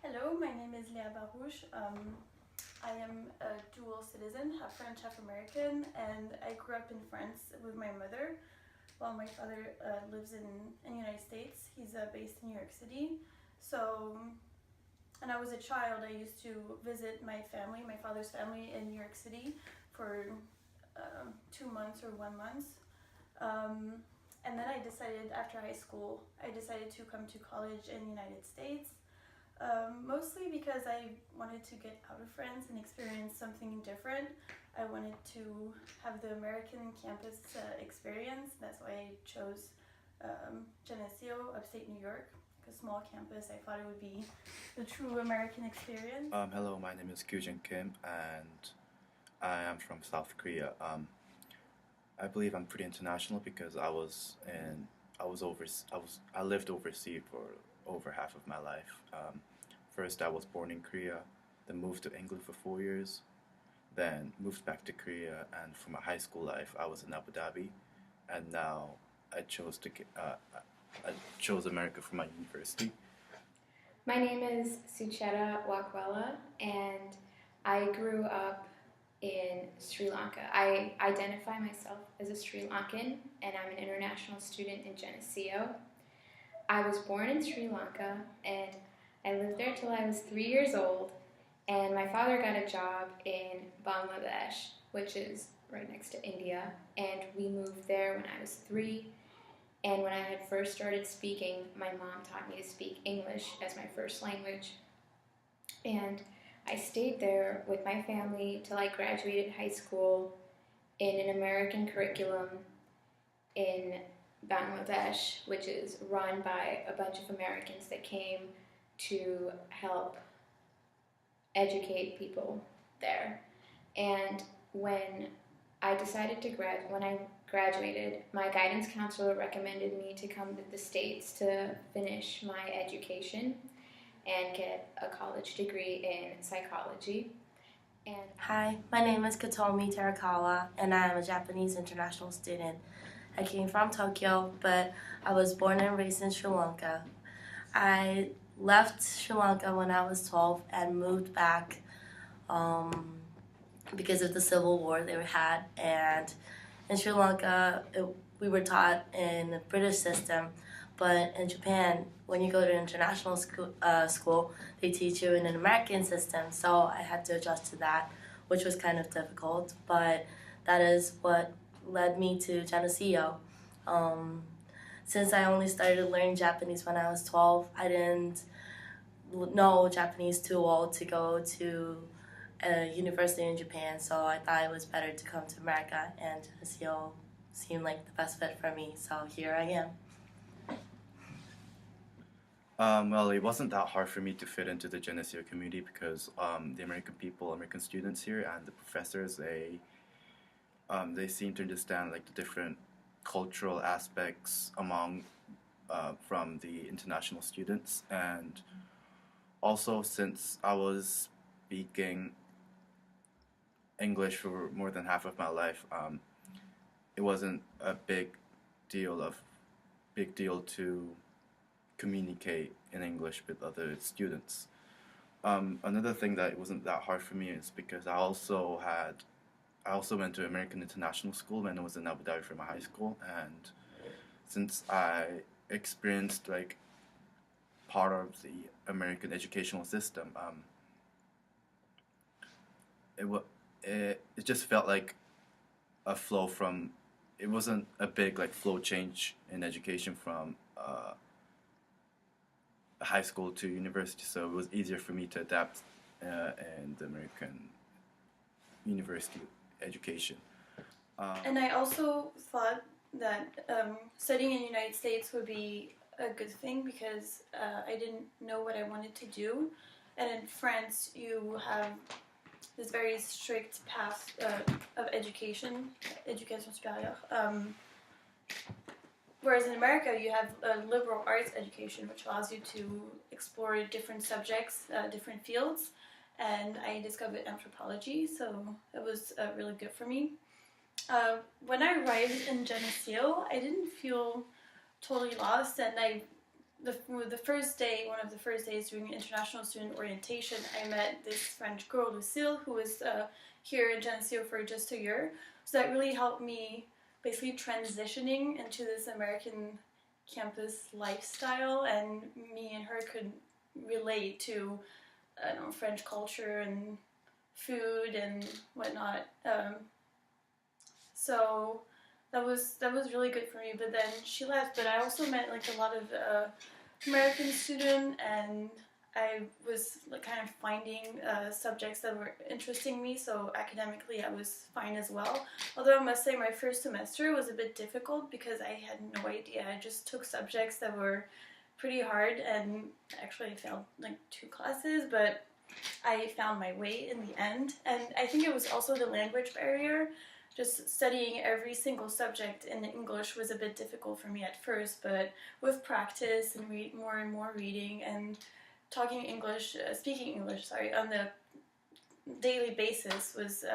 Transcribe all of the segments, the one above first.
Hello, my name is Léa Barouche. I am a dual citizen, half French, half American, and I grew up in France with my mother, while my father lives in the United States. He's based in New York City. So, when I was a child, I used to visit my family, my father's family in New York City for 2 months or 1 month. And then I decided, after high school, I decided to come to college in the United States. Mostly because I wanted to get out of France and experience something different. I wanted to have the American campus experience. That's why I chose Geneseo, upstate New York. A small campus, I thought it would be the true American experience. Hello, my name is Kyujin Kim, and I am from South Korea. I believe I'm pretty international because I lived overseas for over half of my life. First, I was born in Korea, then moved to England for 4 years, then moved back to Korea, and for my high school life, I was in Abu Dhabi, and now I chose America for my university. My name is Sucheta Wakwela, and I grew up in Sri Lanka. I identify myself as a Sri Lankan, and I'm an international student in Geneseo. I was born in Sri Lanka, and I lived there till I was 3 years old, and my father got a job in Bangladesh, which is right next to India, and we moved there when I was 3. And when I had first started speaking, my mom taught me to speak English as my first language. And I stayed there with my family till I graduated high school in an American curriculum in Bangladesh, which is run by a bunch of Americans that came to help educate people there. And when I graduated, my guidance counselor recommended me to come to the States to finish my education and get a college degree in psychology. And Hi, my name is Katomi Terakawa, and I am a Japanese international student. I came from Tokyo, but I was born and raised in Sri Lanka. I left Sri Lanka when I was 12 and moved back because of the civil war they had. And in Sri Lanka, we were taught in the British system, but in Japan, when you go to international school, they teach you in an American system. So I had to adjust to that, which was kind of difficult, but that is what led me to Geneseo. Since I only started learning Japanese when I was 12, I didn't know Japanese too well to go to a university in Japan, so I thought it was better to come to America, and Geneseo seemed like the best fit for me, so here I am. Well, it wasn't that hard for me to fit into the Geneseo community because the American students here, and the professors, they seem to understand like the different cultural aspects from the international students, and also since I was speaking English for more than half of my life, it wasn't a big deal to communicate in English with other students. Another thing that it wasn't that hard for me is because I also went to American International School when I was in Abu Dhabi for my high school, and since I experienced like part of the American educational system, it just felt like a flow from. It wasn't a big like flow change in education from high school to university, so it was easier for me to adapt in the American university education. And I also thought that studying in the United States would be a good thing because I didn't know what I wanted to do. And in France, you have this very strict path of education supérieure. Whereas in America, you have a liberal arts education, which allows you to explore different subjects, different fields. And I discovered anthropology, so it was really good for me. When I arrived in Geneseo, I didn't feel totally lost, and I the first day, one of the first days doing international student orientation, I met this French girl, Lucille, who was here in Geneseo for just a year. So that really helped me basically transitioning into this American campus lifestyle, and me and her could relate to French culture and food and whatnot. So that was really good for me. But then she left. But I also met like a lot of American students, and I was like kind of finding subjects that were interesting me. So academically, I was fine as well. Although I must say, my first semester was a bit difficult because I had no idea. I just took subjects that were pretty hard, and actually I failed like 2 classes, but I found my way in the end. And I think it was also the language barrier. Just studying every single subject in English was a bit difficult for me at first, but with practice and more and more reading and talking English, speaking English, on the daily basis was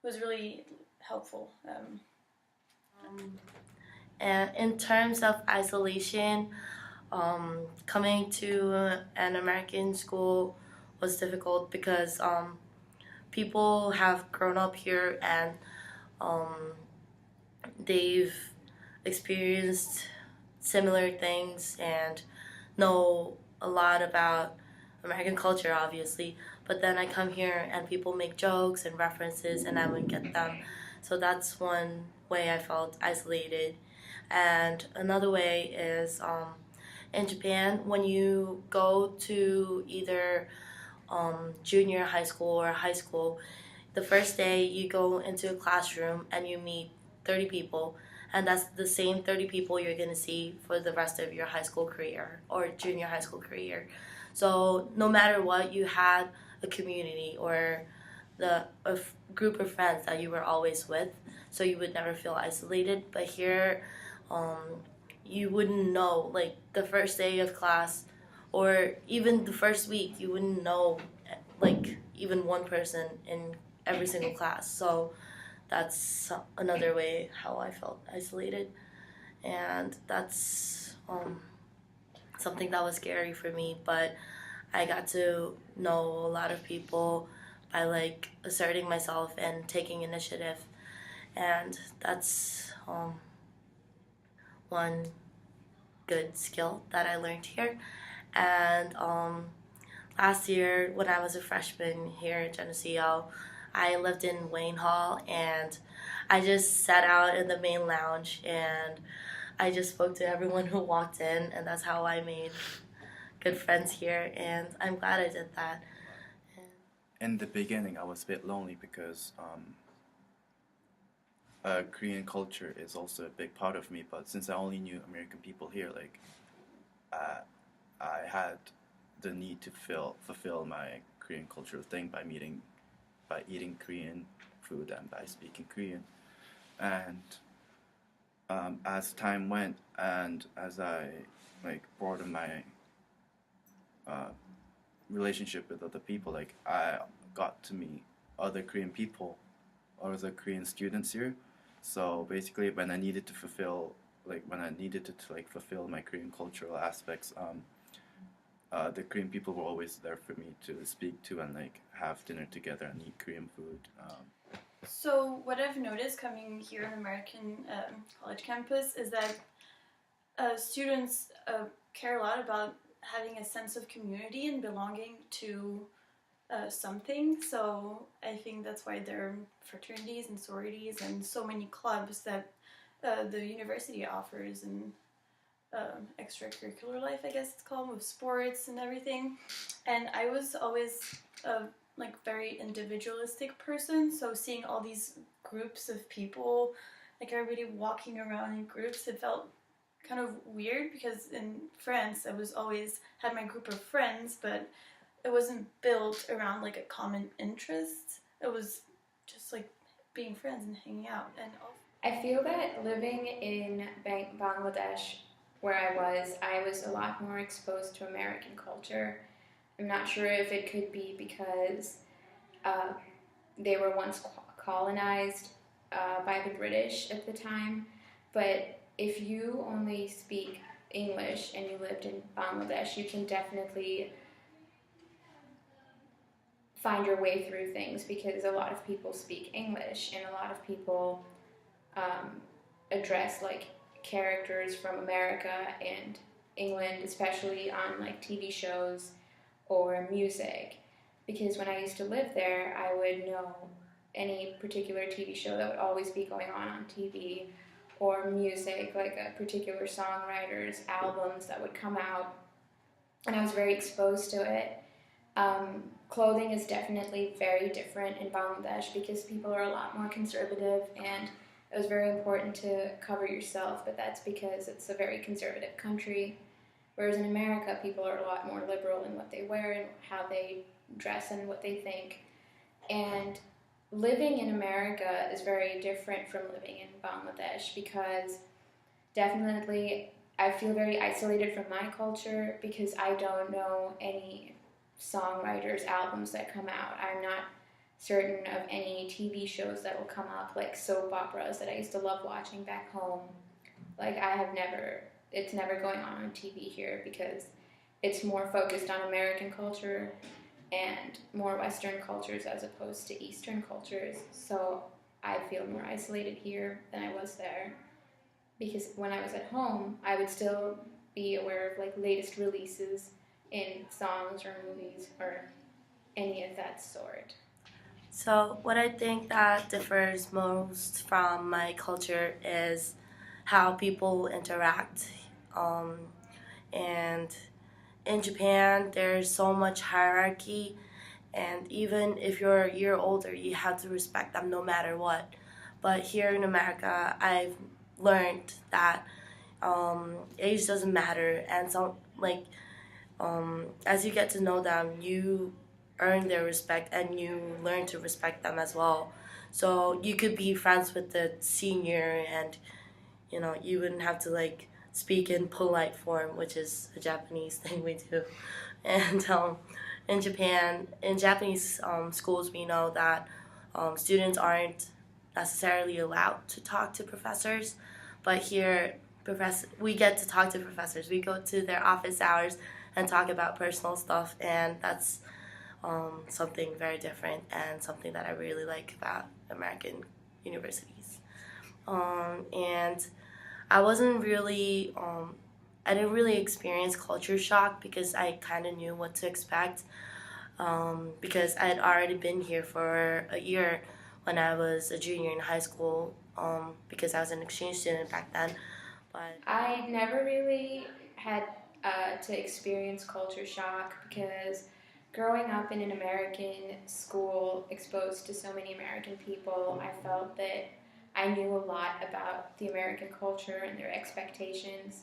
really helpful. And in terms of isolation, coming to an American school was difficult because people have grown up here and they've experienced similar things and know a lot about American culture, obviously. But then I come here and people make jokes and references and I wouldn't get them. So that's one way I felt isolated. And another way is in Japan, when you go to either junior high school or high school, the first day you go into a classroom and you meet 30 people, and that's the same 30 people you're going to see for the rest of your high school career or junior high school career. So no matter what, you had a community or a group of friends that you were always with, so you would never feel isolated. But here, you wouldn't know, like the first day of class or even the first week, you wouldn't know like even one person in every single class. So that's another way how I felt isolated, and that's something that was scary for me. But I got to know a lot of people by like asserting myself and taking initiative, and that's one good skill that I learned here. And last year, when I was a freshman here at Geneseo, I lived in Wayne Hall, and I just sat out in the main lounge, and I just spoke to everyone who walked in, and that's how I made good friends here, and I'm glad I did that. In the beginning, I was a bit lonely because Korean culture is also a big part of me. But since I only knew American people here, like I had the need to fulfill my Korean cultural thing by eating Korean food and by speaking Korean. And as time went and as I like broadened my relationship with other people, like I got to meet other Korean people or other Korean students here. So basically, when I needed to fulfill my Korean cultural aspects, the Korean people were always there for me to speak to and like have dinner together and eat Korean food. So what I've noticed coming here in American college campus is that students care a lot about having a sense of community and belonging to something. So I think that's why there are fraternities and sororities and so many clubs that the university offers, and extracurricular life, I guess it's called, with sports and everything. And I was always like very individualistic person, so seeing all these groups of people, like everybody walking around in groups, it felt kind of weird because in France I was always had my group of friends, but it wasn't built around like a common interest. It was just like being friends and hanging out. And I feel that living in Bangladesh, where I was a lot more exposed to American culture. I'm not sure if it could be because they were once colonized by the British at the time, but if you only speak English and you lived in Bangladesh, you can definitely find your way through things because a lot of people speak English and a lot of people address like characters from America and England, especially on like TV shows or music. Because when I used to live there, I would know any particular TV show that would always be going on TV, or music, like a particular songwriter's albums that would come out, and I was very exposed to it. Clothing is definitely very different in Bangladesh because people are a lot more conservative, and it was very important to cover yourself, but that's because it's a very conservative country. Whereas in America, people are a lot more liberal in what they wear and how they dress and what they think. And living in America is very different from living in Bangladesh because definitely I feel very isolated from my culture because I don't know any songwriters' albums that come out. I'm not certain of any TV shows that will come up, like soap operas that I used to love watching back home. Like it's never going on TV here because it's more focused on American culture and more Western cultures as opposed to Eastern cultures. So I feel more isolated here than I was there because when I was at home, I would still be aware of like latest releases in songs or movies or any of that sort. So what I think that differs most from my culture is how people interact. And in Japan, there's so much hierarchy, and even if you're a year older, you have to respect them no matter what. But here in America, I've learned that age doesn't matter, and as you get to know them, you earn their respect and you learn to respect them as well. So you could be friends with the senior, and you wouldn't have to like speak in polite form, which is a Japanese thing we do. And in Japan, in Japanese schools, we know that students aren't necessarily allowed to talk to professors, but here, we get to talk to professors. We go to their office hours and talk about personal stuff, and that's something very different and something that I really like about American universities. And I wasn't really, I didn't really experience culture shock because I kind of knew what to expect, because I had already been here for a year when I was a junior in high school, because I was an exchange student back then. But I never really had to experience culture shock because growing up in an American school exposed to so many American people, I felt that I knew a lot about the American culture and their expectations.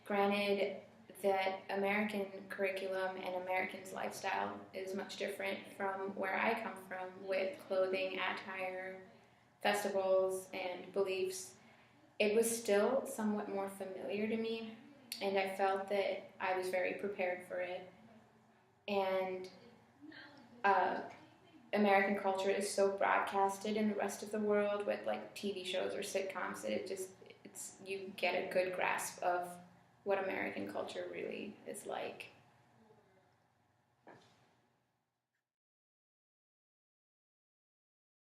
Granted that American curriculum and Americans' lifestyle is much different from where I come from with clothing, attire, festivals, and beliefs. It was still somewhat more familiar to me, and I felt that I was very prepared for it. And American culture is so broadcasted in the rest of the world with like TV shows or sitcoms that you get a good grasp of what American culture really is like.